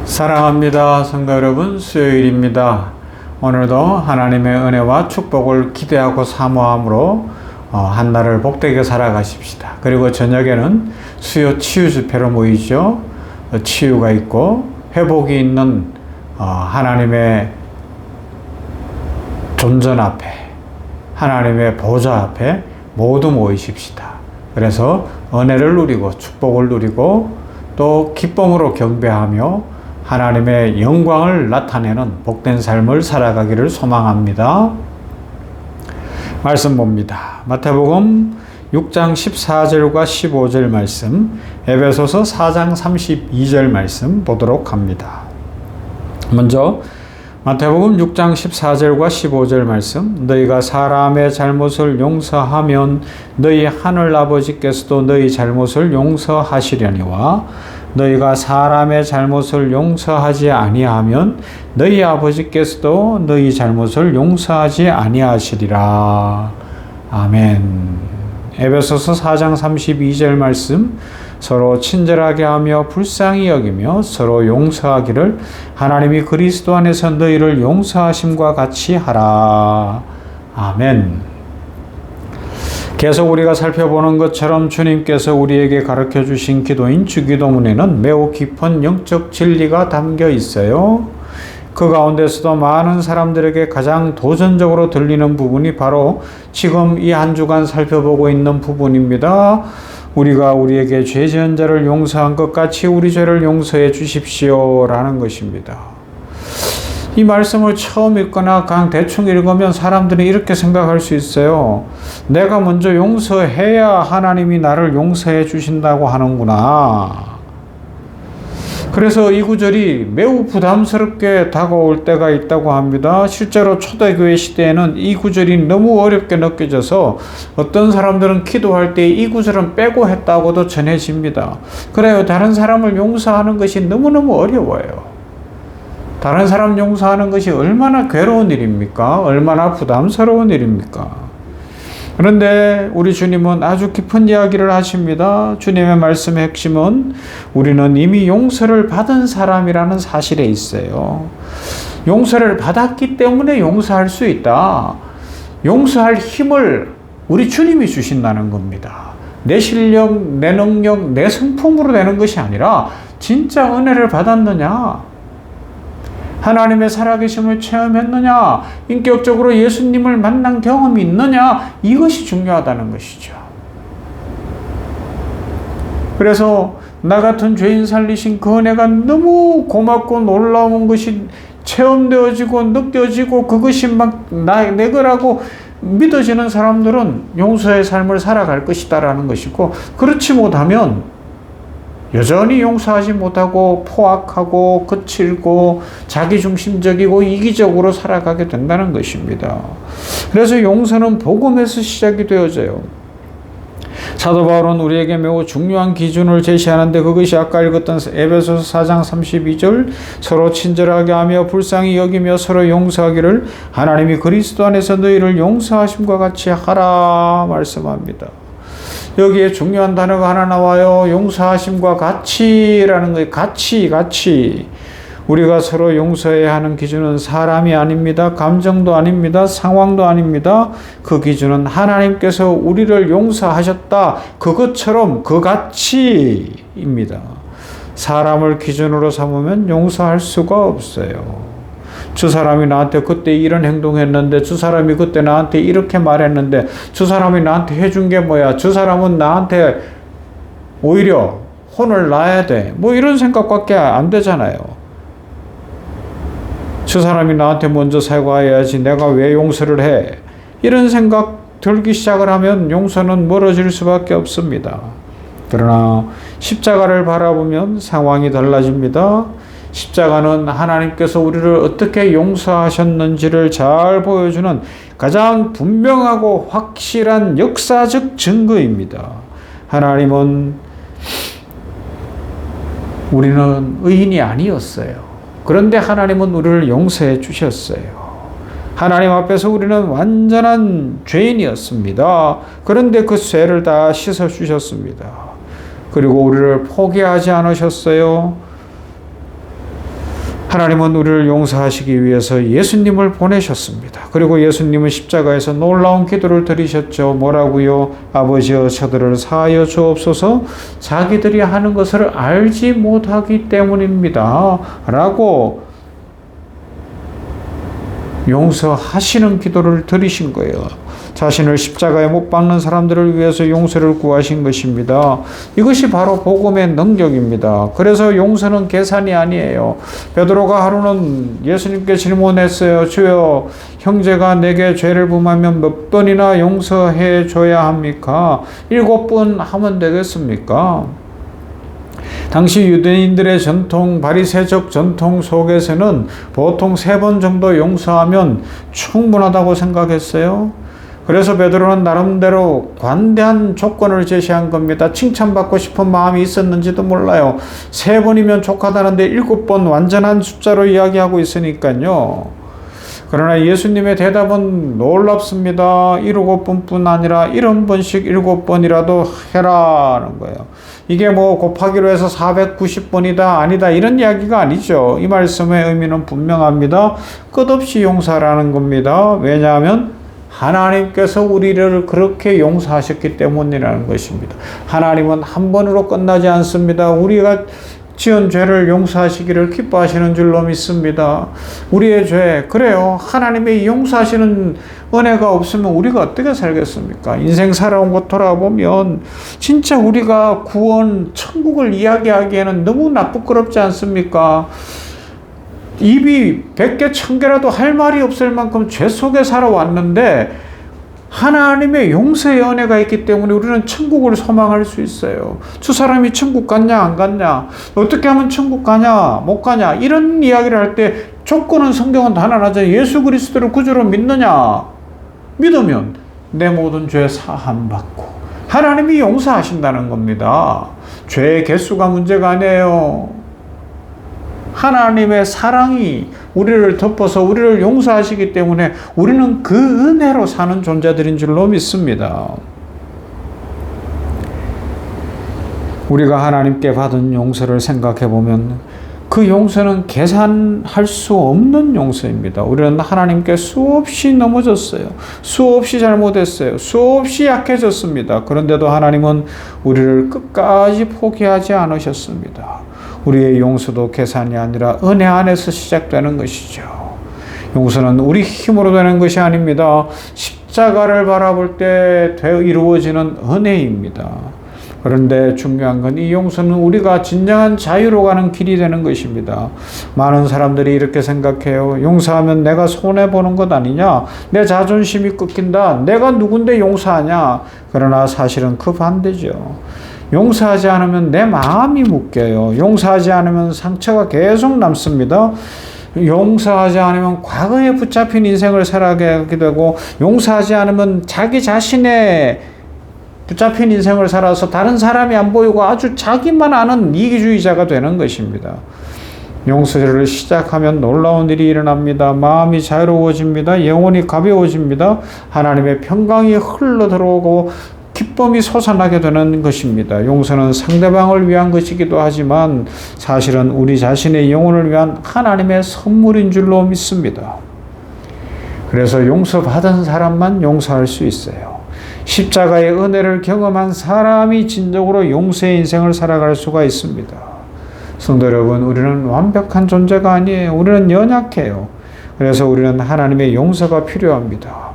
사랑합니다. 성도 여러분, 수요일입니다. 오늘도 하나님의 은혜와 축복을 기대하고 사모함으로 한 날을 복되게 살아가십시다. 그리고 저녁에는 수요 치유 집회로 모이죠. 치유가 있고 회복이 있는 하나님의 존전 앞에, 하나님의 보좌 앞에 모두 모이십시다. 그래서 은혜를 누리고 축복을 누리고 또 기쁨으로 경배하며 하나님의 영광을 나타내는 복된 삶을 살아가기를 소망합니다. 말씀 봅니다. 마태복음 6장 14절과 15절 말씀, 에베소서 4장 32절 말씀 보도록 합니다. 먼저 마태복음 6장 14절과 15절 말씀, 너희가 사람의 잘못을 용서하면 너희 하늘 아버지께서도 너희 잘못을 용서하시려니와 너희가 사람의 잘못을 용서하지 아니하면 너희 아버지께서도 너희 잘못을 용서하지 아니하시리라. 아멘. 에베소서 4장 32절 말씀, 서로 친절하게 하며 불쌍히 여기며 서로 용서하기를 하나님이 그리스도 안에서 너희를 용서하심과 같이 하라. 아멘. 계속 우리가 살펴보는 것처럼 주님께서 우리에게 가르쳐 주신 기도인 주기도문에는 매우 깊은 영적 진리가 담겨 있어요. 그 가운데서도 많은 사람들에게 가장 도전적으로 들리는 부분이 바로 지금 이 한 주간 살펴보고 있는 부분입니다. 우리가 우리에게 죄 지은 자를 용서한 것 같이 우리 죄를 용서해 주십시오 라는 것입니다. 이 말씀을 처음 읽거나 그냥 대충 읽으면 사람들이 이렇게 생각할 수 있어요. 내가 먼저 용서해야 하나님이 나를 용서해 주신다고 하는구나. 그래서 이 구절이 매우 부담스럽게 다가올 때가 있다고 합니다. 실제로 초대교회 시대에는 이 구절이 너무 어렵게 느껴져서 어떤 사람들은 기도할 때 이 구절은 빼고 했다고도 전해집니다. 그래요. 다른 사람을 용서하는 것이 너무너무 어려워요. 다른 사람 용서하는 것이 얼마나 괴로운 일입니까? 얼마나 부담스러운 일입니까? 그런데 우리 주님은 아주 깊은 이야기를 하십니다. 주님의 말씀의 핵심은 우리는 이미 용서를 받은 사람이라는 사실에 있어요. 용서를 받았기 때문에 용서할 수 있다. 용서할 힘을 우리 주님이 주신다는 겁니다. 내 실력, 내 능력, 내 성품으로 되는 것이 아니라 진짜 은혜를 받았느냐? 하나님의 살아계심을 체험했느냐? 인격적으로 예수님을 만난 경험이 있느냐? 이것이 중요하다는 것이죠. 그래서 나 같은 죄인 살리신 그 은혜가 너무 고맙고 놀라운 것이 체험되어지고 느껴지고 그것이 막 내 거라고 믿어지는 사람들은 용서의 삶을 살아갈 것이다라는 것이고, 그렇지 못하면 여전히 용서하지 못하고 포악하고 거칠고 자기중심적이고 이기적으로 살아가게 된다는 것입니다. 그래서 용서는 복음에서 시작이 되어져요. 사도 바울은 우리에게 매우 중요한 기준을 제시하는데 그것이 아까 읽었던 에베소서 4장 32절, 서로 친절하게 하며 불쌍히 여기며 서로 용서하기를 하나님이 그리스도 안에서 너희를 용서하심과 같이 하라 말씀합니다. 여기에 중요한 단어가 하나 나와요. 용서하심과 같이라는 거예요. 같이. 우리가 서로 용서해야 하는 기준은 사람이 아닙니다. 감정도 아닙니다. 상황도 아닙니다. 그 기준은 하나님께서 우리를 용서하셨다. 그것처럼 그같이입니다. 사람을 기준으로 삼으면 용서할 수가 없어요. 저 사람이 나한테 그때 이런 행동했는데, 저 사람이 그때 나한테 이렇게 말했는데, 저 사람이 나한테 해준 게 뭐야? 저 사람은 나한테 오히려 혼을 놔야 돼. 뭐 이런 생각밖에 안 되잖아요. 저 사람이 나한테 먼저 사과해야지 내가 왜 용서를 해? 이런 생각 들기 시작을 하면 용서는 멀어질 수밖에 없습니다. 그러나 십자가를 바라보면 상황이 달라집니다. 십자가는 하나님께서 우리를 어떻게 용서하셨는지를 잘 보여주는 가장 분명하고 확실한 역사적 증거입니다. 우리는 의인이 아니었어요. 그런데 하나님은 우리를 용서해 주셨어요. 하나님 앞에서 우리는 완전한 죄인이었습니다. 그런데 그 죄를 다 씻어 주셨습니다. 그리고 우리를 포기하지 않으셨어요. 하나님은 우리를 용서하시기 위해서 예수님을 보내셨습니다. 그리고 예수님은 십자가에서 놀라운 기도를 드리셨죠. 뭐라고요? 아버지여 저들을 사하여 주옵소서 자기들이 하는 것을 알지 못하기 때문입니다. 라고 용서하시는 기도를 드리신 거예요. 자신을 십자가에 못 박는 사람들을 위해서 용서를 구하신 것입니다. 이것이 바로 복음의 능력입니다. 그래서 용서는 계산이 아니에요. 베드로가 하루는 예수님께 질문했어요. 주여, 형제가 내게 죄를 범하면 몇 번이나 용서해 줘야 합니까? 7번 하면 되겠습니까? 당시 유대인들의 전통, 바리새적 전통 속에서는 보통 3번 정도 용서하면 충분하다고 생각했어요. 그래서 베드로는 나름대로 관대한 조건을 제시한 겁니다. 칭찬받고 싶은 마음이 있었는지도 몰라요. 3번이면 족하다는데 7번 완전한 숫자로 이야기하고 있으니까요. 그러나 예수님의 대답은 놀랍습니다. 7번뿐 아니라 70번씩 7번이라도 해라는 거예요. 이게 뭐 곱하기로 해서 490번이다 아니다 이런 이야기가 아니죠. 이 말씀의 의미는 분명합니다. 끝없이 용서라는 겁니다. 왜냐하면 하나님께서 우리를 그렇게 용서하셨기 때문이라는 것입니다. 하나님은 한 번으로 끝나지 않습니다. 우리가 지은 죄를 용서하시기를 기뻐하시는 줄로 믿습니다. 우리의 죄, 그래요. 하나님의 용서하시는 은혜가 없으면 우리가 어떻게 살겠습니까? 인생 살아온 것 돌아보면 진짜 우리가 구원, 천국을 이야기하기에는 너무나 부끄럽지 않습니까? 입이 100개, 1000개라도 할 말이 없을 만큼 죄 속에 살아왔는데 하나님의 용서의 은혜가 있기 때문에 우리는 천국을 소망할 수 있어요. 저 사람이 천국 갔냐 안 갔냐, 어떻게 하면 천국 가냐 못 가냐 이런 이야기를 할 때 조건은 성경은 단 하나죠. 예수 그리스도를 구주로 믿느냐, 믿으면 내 모든 죄 사함 받고 하나님이 용서하신다는 겁니다. 죄의 개수가 문제가 아니에요. 하나님의 사랑이 우리를 덮어서 우리를 용서하시기 때문에 우리는 그 은혜로 사는 존재들인 줄로 믿습니다. 우리가 하나님께 받은 용서를 생각해 보면 그 용서는 계산할 수 없는 용서입니다. 우리는 하나님께 수없이 넘어졌어요. 수없이 잘못했어요. 수없이 약해졌습니다. 그런데도 하나님은 우리를 끝까지 포기하지 않으셨습니다. 우리의 용서도 계산이 아니라 은혜 안에서 시작되는 것이죠. 용서는 우리 힘으로 되는 것이 아닙니다. 십자가를 바라볼 때 이루어지는 은혜입니다. 그런데 중요한 건 이 용서는 우리가 진정한 자유로 가는 길이 되는 것입니다. 많은 사람들이 이렇게 생각해요. 용서하면 내가 손해보는 것 아니냐? 내 자존심이 꺾인다. 내가 누군데 용서하냐? 그러나 사실은 그 반대죠. 용서하지 않으면 내 마음이 묶여요. 용서하지 않으면 상처가 계속 남습니다. 용서하지 않으면 과거에 붙잡힌 인생을 살아가게 되고, 용서하지 않으면 자기 자신의 붙잡힌 인생을 살아서 다른 사람이 안 보이고 아주 자기만 아는 이기주의자가 되는 것입니다. 용서를 시작하면 놀라운 일이 일어납니다. 마음이 자유로워집니다. 영혼이 가벼워집니다. 하나님의 평강이 흘러 들어오고 기쁨이 솟아나게 되는 것입니다. 용서는 상대방을 위한 것이기도 하지만 사실은 우리 자신의 영혼을 위한 하나님의 선물인 줄로 믿습니다. 그래서 용서받은 사람만 용서할 수 있어요. 십자가의 은혜를 경험한 사람이 진정으로 용서의 인생을 살아갈 수가 있습니다. 성도 여러분, 우리는 완벽한 존재가 아니에요. 우리는 연약해요. 그래서 우리는 하나님의 용서가 필요합니다.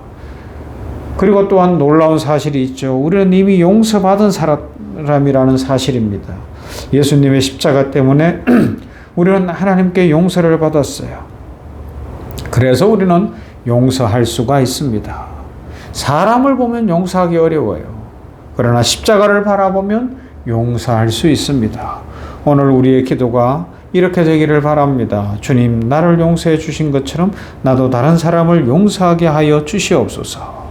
그리고 또한 놀라운 사실이 있죠. 우리는 이미 용서받은 사람이라는 사실입니다. 예수님의 십자가 때문에 우리는 하나님께 용서를 받았어요. 그래서 우리는 용서할 수가 있습니다. 사람을 보면 용서하기 어려워요. 그러나 십자가를 바라보면 용서할 수 있습니다. 오늘 우리의 기도가 이렇게 되기를 바랍니다. 주님, 나를 용서해 주신 것처럼 나도 다른 사람을 용서하게 하여 주시옵소서.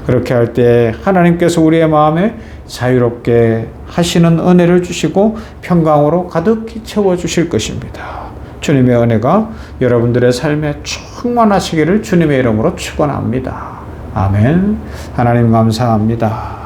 그렇게 할 때 하나님께서 우리의 마음에 자유롭게 하시는 은혜를 주시고 평강으로 가득히 채워주실 것입니다. 주님의 은혜가 여러분들의 삶에 충만하시기를 주님의 이름으로 축원합니다. 아멘. 하나님 감사합니다.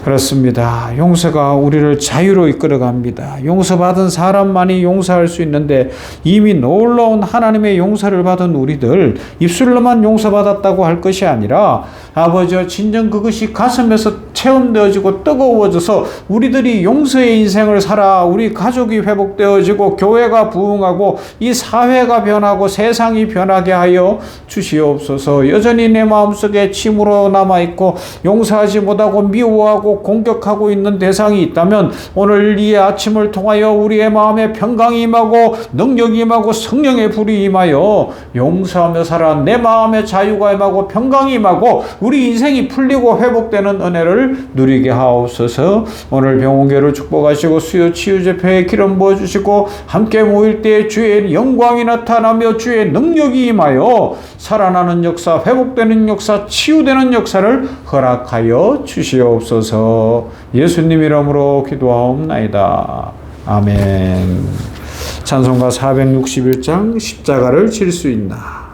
그렇습니다. 용서가 우리를 자유로 이끌어갑니다. 용서받은 사람만이 용서할 수 있는데 이미 놀라운 하나님의 용서를 받은 우리들 입술로만 용서받았다고 할 것이 아니라 아버지여 진정 그것이 가슴에서 체험되어지고 뜨거워져서 우리들이 용서의 인생을 살아 우리 가족이 회복되어지고 교회가 부흥하고 이 사회가 변하고 세상이 변하게 하여 주시옵소서. 여전히 내 마음속에 침으로 남아있고 용서하지 못하고 미워하고 공격하고 있는 대상이 있다면 오늘 이 아침을 통하여 우리의 마음에 평강이 임하고 능력이 임하고 성령의 불이 임하여 용서하며 살아 내 마음에 자유가 임하고 평강이 임하고 우리 인생이 풀리고 회복되는 은혜를 누리게 하옵소서. 오늘 병원계를 축복하시고 수요 치유제표에 기름 부어주시고 함께 모일 때 주의 영광이 나타나며 주의 능력이 임하여 살아나는 역사, 회복되는 역사, 치유되는 역사를 허락하여 주시옵소서. 예수님 이름으로 기도하옵나이다. 아멘. 찬송가 461장 십자가를 질 수 있나.